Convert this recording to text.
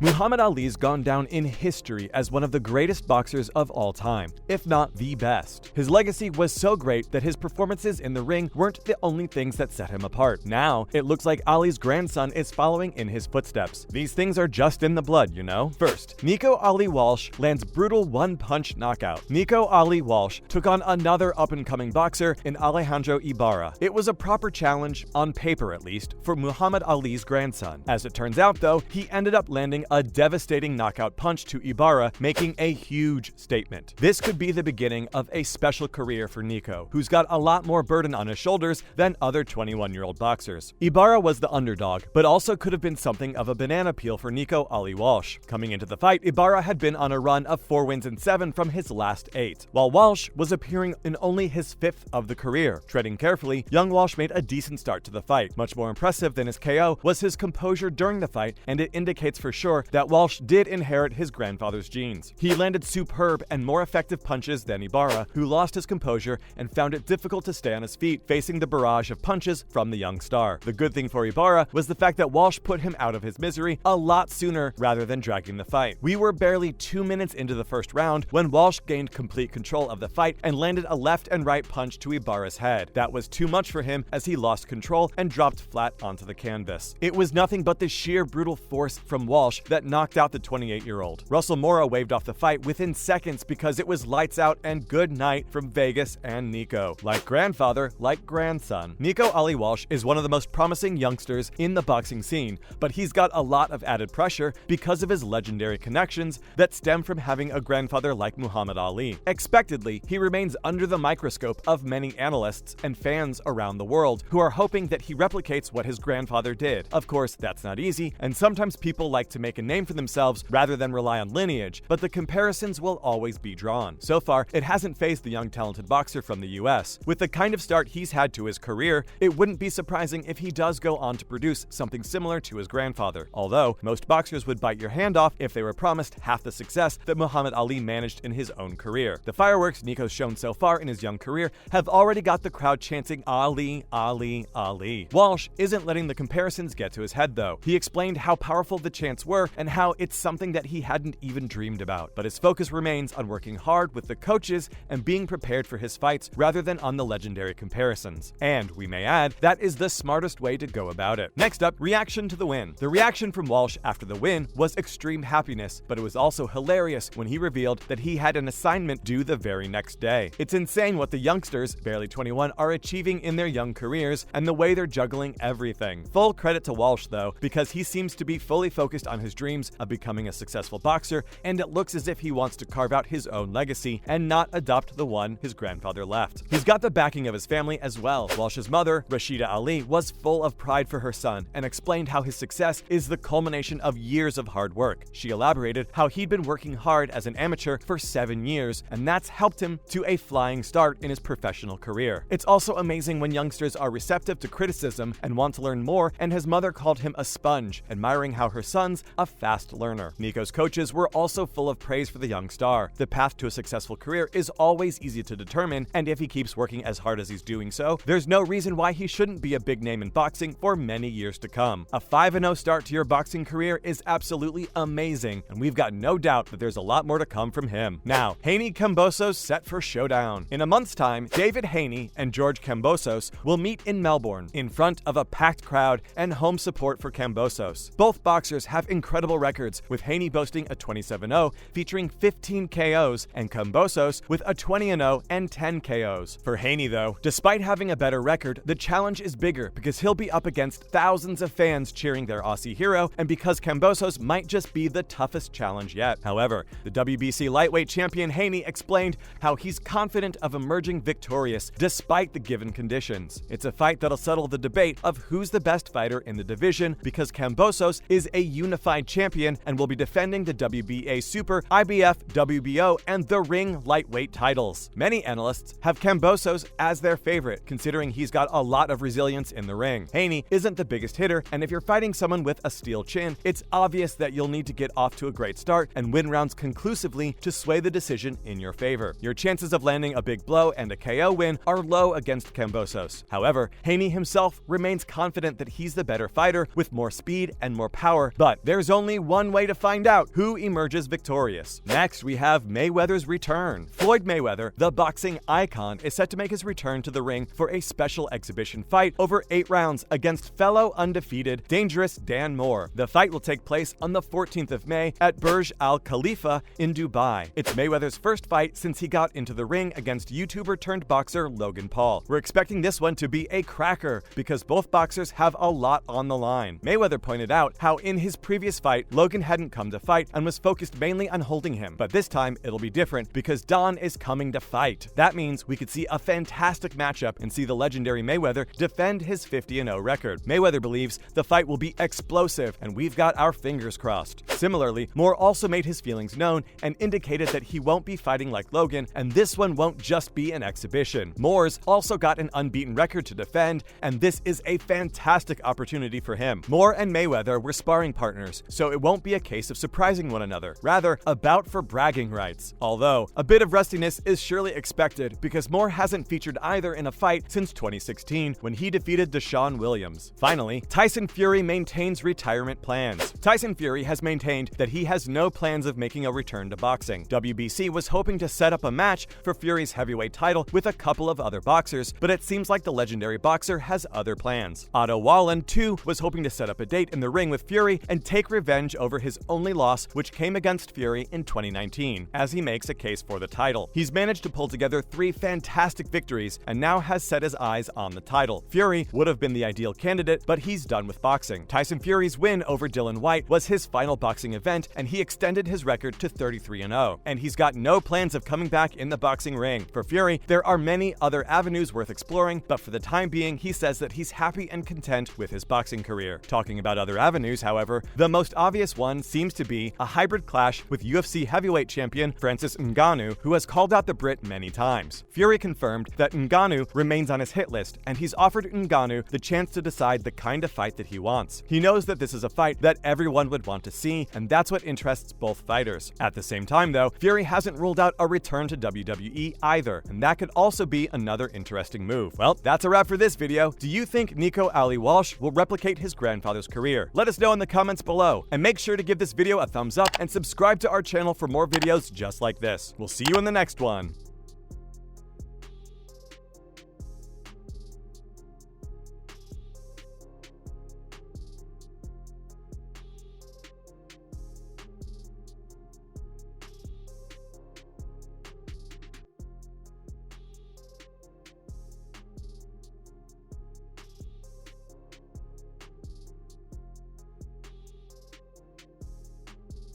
Muhammad Ali's gone down in history as one of the greatest boxers of all time, if not the best. His legacy was so great that his performances in the ring weren't the only things that set him apart. Now, it looks like Ali's grandson is following in his footsteps. These things are just in the blood, you know? First, Nico Ali Walsh lands brutal one-punch knockout. Nico Ali Walsh took on another up-and-coming boxer in Alejandro Ibarra. It was a proper challenge, on paper at least, for Muhammad Ali's grandson. As it turns out, though, he ended up landing a devastating knockout punch to Ibarra, making a huge statement. This could be the beginning of a special career for Nico, who's got a lot more burden on his shoulders than other 21-year-old boxers. Ibarra was the underdog, but also could have been something of a banana peel for Nico Ali Walsh. Coming into the fight, Ibarra had been on a run of 4 wins and 7 from his last 8, while Walsh was appearing in only his 5th of the career. Treading carefully, young Walsh made a decent start to the fight. Much more impressive than his KO was his composure during the fight, and it indicates for sure that Walsh did inherit his grandfather's genes. He landed superb and more effective punches than Ibarra, who lost his composure and found it difficult to stay on his feet facing the barrage of punches from the young star. The good thing for Ibarra was the fact that Walsh put him out of his misery a lot sooner rather than dragging the fight. We were barely 2 minutes into the first round when Walsh gained complete control of the fight and landed a left and right punch to Ibarra's head. That was too much for him as he lost control and dropped flat onto the canvas. It was nothing but the sheer brutal force from Walsh that knocked out the 28-year-old. Russell Mora waved off the fight within seconds because it was lights out and good night from Vegas and Nico. Like grandfather, like grandson. Nico Ali Walsh is one of the most promising youngsters in the boxing scene, but he's got a lot of added pressure because of his legendary connections that stem from having a grandfather like Muhammad Ali. Expectedly, he remains under the microscope of many analysts and fans around the world who are hoping that he replicates what his grandfather did. Of course, that's not easy, and sometimes people like to make a name for themselves rather than rely on lineage, but the comparisons will always be drawn. So far, it hasn't faced the young talented boxer from the US. With the kind of start he's had to his career, it wouldn't be surprising if he does go on to produce something similar to his grandfather. Although, most boxers would bite your hand off if they were promised half the success that Muhammad Ali managed in his own career. The fireworks Nico's shown so far in his young career have already got the crowd chanting Ali, Ali, Ali. Walsh isn't letting the comparisons get to his head though. He explained how powerful the chants were and how it's something that he hadn't even dreamed about. But his focus remains on working hard with the coaches and being prepared for his fights rather than on the legendary comparisons. And, we may add, that is the smartest way to go about it. Next up, reaction to the win. The reaction from Walsh after the win was extreme happiness, but it was also hilarious when he revealed that he had an assignment due the very next day. It's insane what the youngsters, barely 21, are achieving in their young careers and the way they're juggling everything. Full credit to Walsh though, because he seems to be fully focused on his dreams of becoming a successful boxer, and it looks as if he wants to carve out his own legacy and not adopt the one his grandfather left. He's got the backing of his family as well. Walsh's mother, Rashida Ali, was full of pride for her son and explained how his success is the culmination of years of hard work. She elaborated how he'd been working hard as an amateur for 7 years, and that's helped him to a flying start in his professional career. It's also amazing when youngsters are receptive to criticism and want to learn more, and his mother called him a sponge, admiring how her son's a fast learner. Nico's coaches were also full of praise for the young star. The path to a successful career is always easy to determine, and if he keeps working as hard as he's doing so, there's no reason why he shouldn't be a big name in boxing for many years to come. A 5-0 start to your boxing career is absolutely amazing, and we've got no doubt that there's a lot more to come from him. Now, Haney Kambosos set for showdown. In a month's time, David Haney and George Kambosos will meet in Melbourne in front of a packed crowd and home support for Kambosos. Both boxers have incredible records, with Haney boasting a 27-0 featuring 15 KOs and Kambosos with a 20-0 and 10 KOs. For Haney though, despite having a better record, the challenge is bigger because he'll be up against thousands of fans cheering their Aussie hero, and because Kambosos might just be the toughest challenge yet. However, the WBC lightweight champion Haney explained how he's confident of emerging victorious despite the given conditions. It's a fight that'll settle the debate of who's the best fighter in the division, because Kambosos is a unified champion and will be defending the WBA Super, IBF, WBO, and the Ring lightweight titles. Many analysts have Kambosos as their favorite, considering he's got a lot of resilience in the ring. Haney isn't the biggest hitter, and if you're fighting someone with a steel chin, it's obvious that you'll need to get off to a great start and win rounds conclusively to sway the decision in your favor. Your chances of landing a big blow and a KO win are low against Kambosos. However, Haney himself remains confident that he's the better fighter with more speed and more power, but there's there's only one way to find out who emerges victorious. Next, we have Mayweather's return. Floyd Mayweather, the boxing icon, is set to make his return to the ring for a special exhibition fight over 8 rounds against fellow undefeated, dangerous Dan Moore. The fight will take place on the 14th of May at Burj Al Khalifa in Dubai. It's Mayweather's first fight since he got into the ring against YouTuber-turned-boxer Logan Paul. We're expecting this one to be a cracker because both boxers have a lot on the line. Mayweather pointed out how in his previous fight, Logan hadn't come to fight and was focused mainly on holding him. But this time, it'll be different because Don is coming to fight. That means we could see a fantastic matchup and see the legendary Mayweather defend his 50-0 record. Mayweather believes the fight will be explosive, and we've got our fingers crossed. Similarly, Moore also made his feelings known and indicated that he won't be fighting like Logan, and this one won't just be an exhibition. Moore's also got an unbeaten record to defend, and this is a fantastic opportunity for him. Moore and Mayweather were sparring partners, so it won't be a case of surprising one another, rather a bout for bragging rights. Although, a bit of rustiness is surely expected because Moore hasn't featured either in a fight since 2016 when he defeated Deshaun Williams. Finally, Tyson Fury maintains retirement plans. Tyson Fury has maintained that he has no plans of making a return to boxing. WBC was hoping to set up a match for Fury's heavyweight title with a couple of other boxers, but it seems like the legendary boxer has other plans. Otto Wallen, too, was hoping to set up a date in the ring with Fury and take revenge over his only loss, which came against Fury in 2019, as he makes a case for the title. He's managed to pull together 3 fantastic victories and now has set his eyes on the title. Fury would have been the ideal candidate, but he's done with boxing. Tyson Fury's win over Dylan White was his final boxing event, and he extended his record to 33-0. And he's got no plans of coming back in the boxing ring. For Fury, there are many other avenues worth exploring, but for the time being, he says that he's happy and content with his boxing career. Talking about other avenues, however, the most obvious one seems to be a hybrid clash with UFC heavyweight champion Francis Ngannou, who has called out the Brit many times. Fury confirmed that Ngannou remains on his hit list, and he's offered Ngannou the chance to decide the kind of fight that he wants. He knows that this is a fight that everyone would want to see, and that's what interests both fighters. At the same time, though, Fury hasn't ruled out a return to WWE either, and that could also be another interesting move. Well, that's a wrap for this video. Do you think Nico Ali Walsh will replicate his grandfather's career? Let us know in the comments below, and make sure to give this video a thumbs up and subscribe to our channel for more videos just like this. We'll see you in the next one.